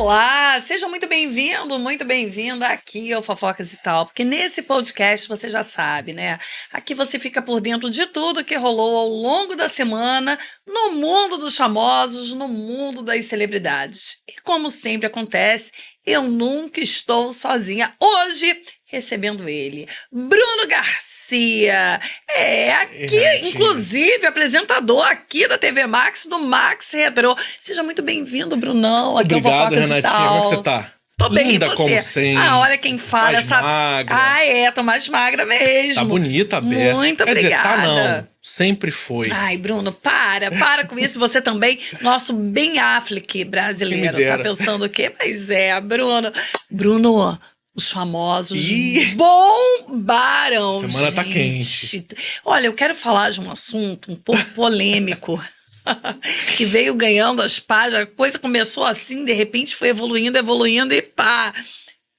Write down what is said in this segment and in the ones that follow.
Olá, seja muito bem-vindo, muito bem-vinda aqui ao Fofocas e Tal, porque nesse podcast você já sabe, né? Aqui você fica por dentro de tudo que rolou ao longo da semana no mundo dos famosos, no mundo das celebridades. E como sempre acontece, eu nunca estou sozinha. Hoje, recebendo ele, Bruno Garcia. Aqui, inclusive, apresentador aqui da TV Max, do Max Retrô. Seja muito bem-vindo, Brunão. Aqui Obrigado, é o Fofocas Renatinha. e Tal. Como é que você tá? Tô bem, Linda e você? como sempre. Olha quem fala. Mais magra. Tô mais magra mesmo. Tá bonita a beça. Muito Quer dizer, obrigada. tá não. Sempre foi. Ai, Bruno, para com isso. Você também, nosso Ben Affleck brasileiro. Quem me dera. Tá pensando o quê? Mas Bruno, os famosos bombaram. Semana gente. tá quente. Olha, eu quero falar de um assunto um pouco polêmico. Que veio ganhando as páginas, a coisa começou assim, de repente foi evoluindo e pá.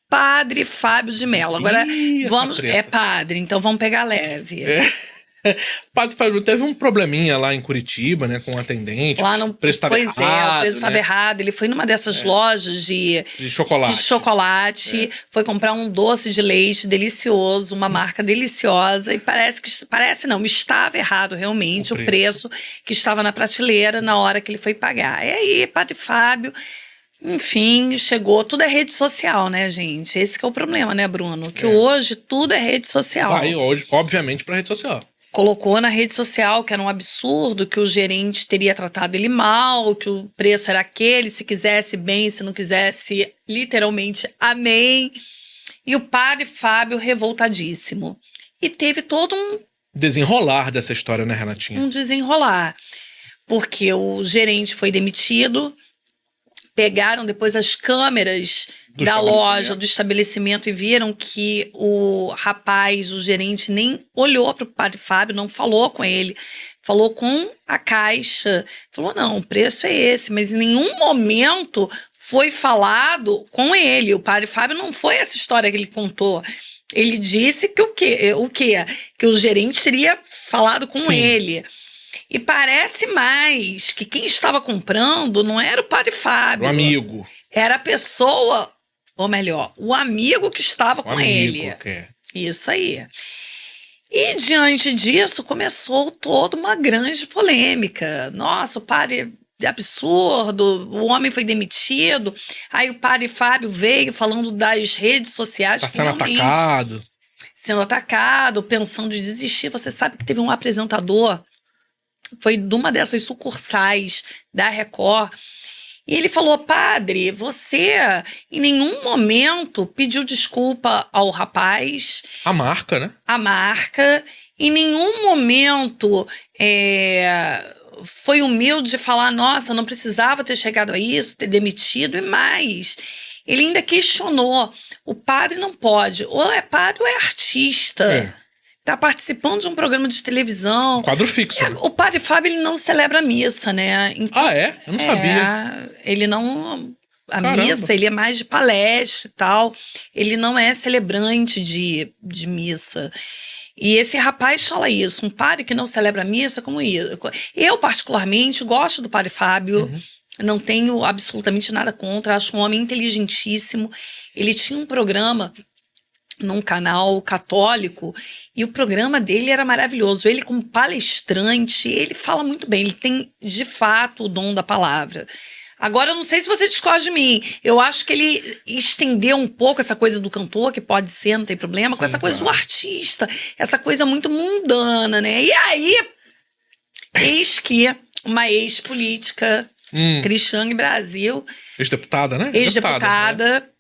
Padre Fábio de Mello. Agora vamos. É padre, então vamos pegar leve. Padre Fábio teve um probleminha lá em Curitiba, né, com um atendente. Lá no, o preço estava errado. O preço estava errado. Ele foi numa dessas lojas de chocolate. Foi comprar um doce de leite delicioso, uma marca deliciosa, e estava errado realmente o preço que estava na prateleira na hora que ele foi pagar. E aí, Padre Fábio, enfim, chegou. Tudo é rede social, né, gente? Esse que é o problema, né, Bruno? Que hoje tudo é rede social. Vai hoje, obviamente, para rede social. Colocou na rede social que era um absurdo, que o gerente teria tratado ele mal, que o preço era aquele, se quisesse bem, se não quisesse, literalmente, amém. E o Padre Fábio revoltadíssimo. E teve todo um desenrolar dessa história, né, Renatinha? Um desenrolar. Porque o gerente foi demitido, pegaram depois as câmeras da loja, do estabelecimento, e viram que o rapaz, o gerente, nem olhou para o Padre Fábio, não falou com ele, falou com a caixa, falou, não, o preço é esse, mas em nenhum momento foi falado com ele. O Padre Fábio não foi essa história que ele contou. Ele disse que o quê? Que o gerente teria falado com ele. E parece mais que quem estava comprando não era o Padre Fábio. O amigo. Era a pessoa, ou melhor, o amigo que estava com ele. Isso aí. E diante disso começou toda uma grande polêmica. Nossa, o padre é absurdo, o homem foi demitido. Aí o Padre Fábio veio falando das redes sociais. Tá sendo atacado. Sendo atacado, pensando em desistir. Você sabe que teve um apresentador, foi de uma dessas sucursais da Record, e ele falou, padre, você em nenhum momento pediu desculpa ao rapaz. A marca, né? A marca. Em nenhum momento foi humilde de falar, nossa, não precisava ter chegado a isso, ter demitido, e mais. Ele ainda questionou, o padre não pode, ou é padre ou é artista. Tá participando de um programa de televisão. Quadro fixo. Né? O Padre Fábio, ele não celebra a missa, né? Então, eu não sabia. Ele não... missa, ele é mais de palestra e tal. Ele não é celebrante de missa. E esse rapaz fala isso. Um padre que não celebra a missa, como isso? Eu, particularmente, gosto do Padre Fábio. Não tenho absolutamente nada contra. Acho um homem inteligentíssimo. Ele tinha um programa num canal católico, e o programa dele era maravilhoso. Ele, como palestrante, ele fala muito bem, ele tem, de fato, o dom da palavra. Agora, eu não sei se você discorda de mim, eu acho que ele estendeu um pouco essa coisa do cantor, que pode ser, não tem problema, sim, com essa coisa do artista, essa coisa muito mundana, né? E aí, eis que uma ex-política, Cristiane Brasil... Ex-deputada, né? Ex-deputada,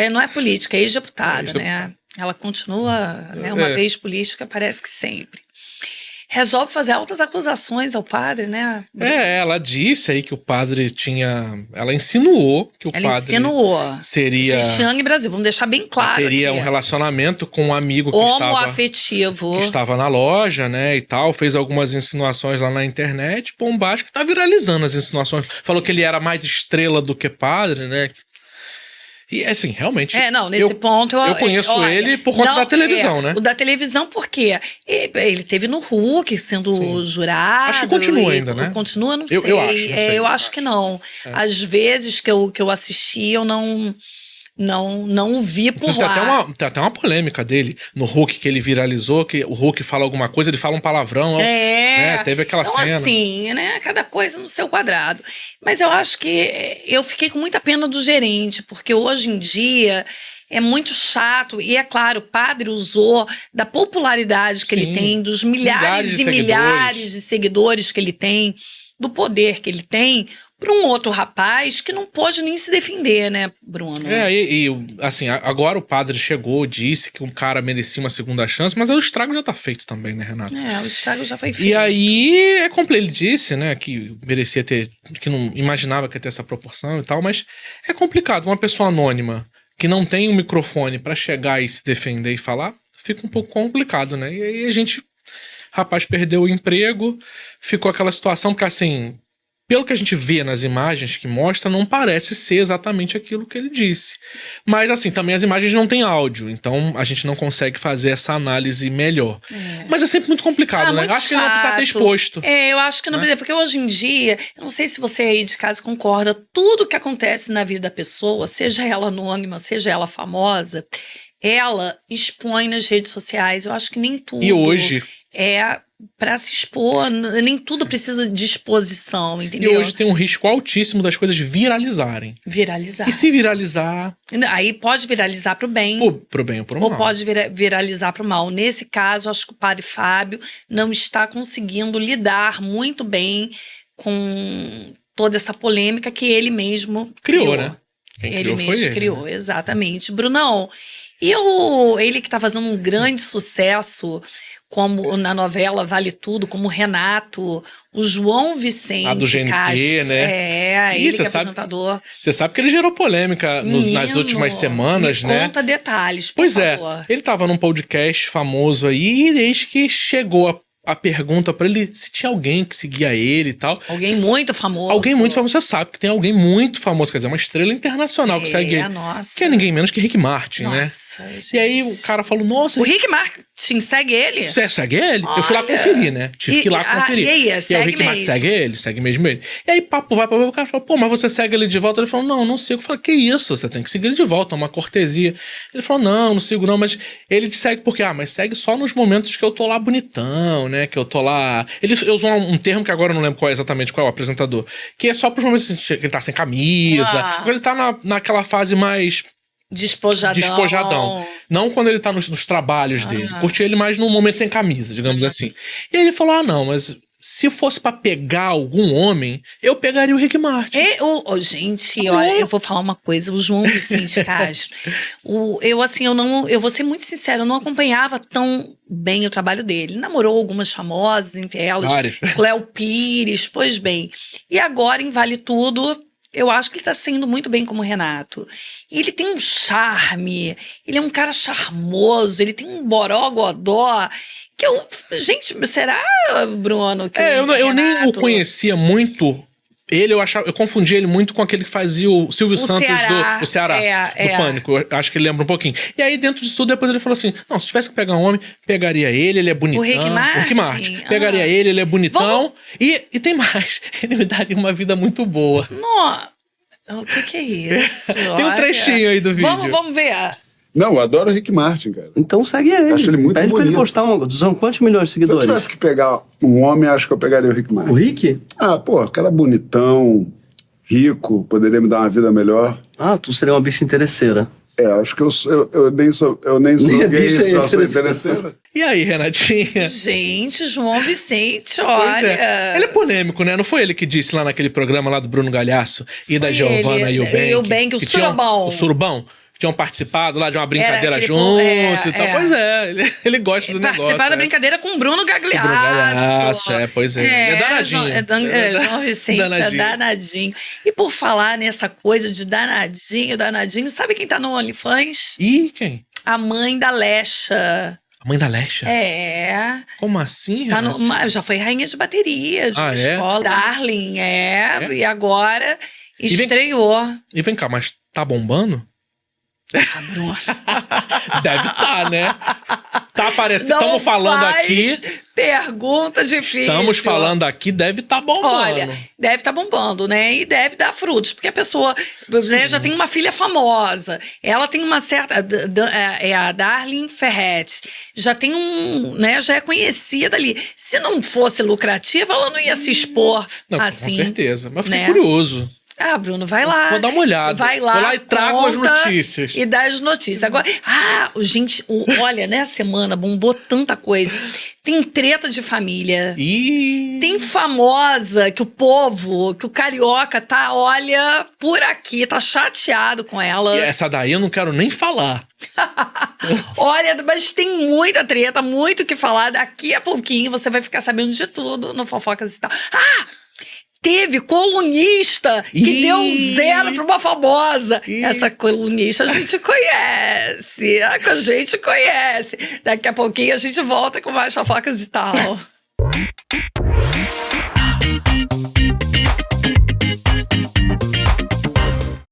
não é política, é ex-deputada, né? Ela continua, né, uma vez política, parece que sempre. Resolve fazer altas acusações ao padre, né? Ela disse aí que o padre tinha... Ela insinuou que o padre seria... Cristiane Brasil, vamos deixar bem claro. Teria aqui. Um relacionamento com um amigo que homoafetivo. Que estava na loja, né, e tal. Fez algumas insinuações lá na internet. Bombástica, tá viralizando as insinuações. Falou que ele era mais estrela do que padre, né? E assim, realmente. Nesse ponto eu conheço ele por conta da televisão, né? O da televisão, porque ele teve no Hulk sendo jurado. Acho que continua ainda, né? Continua, não sei. Eu acho, não sei. Eu acho que não. Às vezes que eu assisti, eu não o vi por lá. Tem até uma polêmica dele no Hulk, que ele viralizou, que o Hulk fala alguma coisa, ele fala um palavrão. Teve aquela cena. Assim, né? Cada coisa no seu quadrado. Mas eu acho que eu fiquei com muita pena do gerente, porque hoje em dia é muito chato. E é claro, o padre usou da popularidade que ele tem, dos milhares e milhares de seguidores que ele tem, do poder que ele tem, para um outro rapaz que não pôde nem se defender, né, Bruno? Assim, agora o padre chegou, disse que um cara merecia uma segunda chance, mas o estrago já tá feito também, né, Renata? O estrago já foi feito. E aí, ele disse, né, que merecia ter, que não imaginava que ia ter essa proporção e tal, mas é complicado. Uma pessoa anônima que não tem um microfone para chegar e se defender e falar, fica um pouco complicado, né? E aí rapaz perdeu o emprego, ficou aquela situação, porque assim, pelo que a gente vê nas imagens que mostra, não parece ser exatamente aquilo que ele disse. Mas assim, também as imagens não têm áudio, então a gente não consegue fazer essa análise melhor. Mas é sempre muito complicado, né? Muito acho que ele não precisa ter exposto. Eu acho que não precisa, porque hoje em dia, eu não sei se você aí de casa concorda, tudo que acontece na vida da pessoa, seja ela anônima, seja ela famosa, ela expõe nas redes sociais. Eu acho que nem tudo. E hoje para se expor, nem tudo precisa de exposição, entendeu? E hoje tem um risco altíssimo das coisas viralizarem. E se viralizar? Aí pode viralizar pro bem. Pro bem ou pro mal. Ou pode viralizar pro mal. Nesse caso, acho que o padre Fábio não está conseguindo lidar muito bem com toda essa polêmica que ele mesmo criou. Né? Ele mesmo criou, exatamente. Brunão, ele que tá fazendo um grande sucesso, como na novela Vale Tudo, como Renato, o João Vicente do GNT, Castro, né? Ele que é apresentador. Você sabe que ele gerou polêmica nas últimas semanas, né? Conta detalhes, por favor. Ele tava num podcast famoso aí, e desde que chegou a pergunta pra ele se tinha alguém que seguia ele e tal. Alguém muito famoso. Alguém muito famoso. Você sabe que tem alguém muito famoso, quer dizer, uma estrela internacional que segue ele. Que é ninguém menos que Rick Martin, né? Gente. E aí o cara falou, nossa... O Rick Martin segue ele? Você segue ele? Olha. Eu fui lá conferir, né? Tive que ir lá conferir. E aí, o Rick Martin segue ele? Segue mesmo ele. E aí papo vai, o cara falou, mas você segue ele de volta? Ele falou, não sigo. Eu falei, que isso? Você tem que seguir ele de volta, é uma cortesia. Ele falou, não sigo não, mas ele te segue porque, mas segue só nos momentos que eu tô lá bonitão, né? Que eu tô lá... Ele usou um termo que agora eu não lembro exatamente qual é o apresentador, que é só pros momentos que ele tá sem camisa. Agora ele tá naquela fase mais... Despojadão. Não quando ele tá nos trabalhos dele. Curti ele mais num momento sem camisa, digamos assim. E aí ele falou, não, mas... Se fosse pra pegar algum homem, eu pegaria o Rick Martin. Gente, olha, eu vou falar uma coisa. O João Vicente Castro, eu vou ser muito sincera, eu não acompanhava tão bem o trabalho dele. Namorou algumas famosas, entre elas, Cléo Pires, pois bem. E agora, em Vale Tudo, eu acho que ele tá saindo muito bem como Renato. Ele tem um charme, ele é um cara charmoso, ele tem um borogodó... Gente, será, Bruno? Eu nem o conhecia muito. Eu confundi ele muito com aquele que fazia o Silvio Santos do Ceará, do Pânico. Eu acho que ele lembra um pouquinho. E aí, dentro disso tudo, depois ele falou assim: não, se tivesse que pegar um homem, pegaria ele é bonitão. O Rick Martin? Pegaria ele é bonitão. E tem mais. Ele me daria uma vida muito boa. O que é isso? Tem um trechinho aí do vídeo. Vamos ver. Não, eu adoro o Rick Martin, cara. Então segue ele. Acho ele muito bonito. Pede pra ele postar são quantos milhões de seguidores? Se eu tivesse que pegar um homem, acho que eu pegaria o Rick Martin. O Rick? Cara bonitão, rico, poderia me dar uma vida melhor. Tu seria uma bicha interesseira. Acho que eu nem sou gay, só sou interesseira. E aí, Renatinha? Gente, João Vicente, olha... Ele é polêmico, né? Não foi ele que disse lá naquele programa lá do Bruno Galhaço e da Giovanna e o Bank? O Surubão. O Surubão. Tinham participado lá de uma brincadeira junto e tal. Pois ele gosta do negócio. Participar da brincadeira com o Bruno Gagliasso. Pois é. Ele é danadinho. João Vicente é danadinho. E por falar nessa coisa de danadinho, sabe quem tá no OnlyFans? Ih, quem? A mãe da Lecha. A mãe da Lecha? Como assim? Já foi rainha de bateria, de escola. Darling, e agora estreou. E vem cá, mas tá bombando? Ah, Bruno. Deve estar, né? Tá aparecendo. Não Estamos falando faz aqui. pergunta difícil. Estamos falando aqui, deve estar bombando. Olha, deve estar bombando, né? E deve dar frutos, porque a pessoa, né, já tem uma filha famosa, ela tem uma certa... É a Darlene Ferretti. Já tem né, já é conhecida ali. Se não fosse lucrativa, ela não ia se expor Não, assim. com certeza. Mas fiquei né? curioso. Ah, Bruno, vai lá. Vou dar uma olhada. Vai lá, Vou lá e trago as conta notícias. E dá as notícias. Agora, gente, olha, nessa semana bombou tanta coisa. Tem treta de família. Ih. Tem famosa que o carioca tá, olha, por aqui, tá chateado com ela. E essa daí eu não quero nem falar. Olha, mas tem muita treta, muito o que falar. Daqui a pouquinho você vai ficar sabendo de tudo no Fofocas e tal. Teve colunista que deu 0 para uma famosa. Essa colunista a gente conhece. A gente conhece. Daqui a pouquinho a gente volta com mais Fofocas e tal.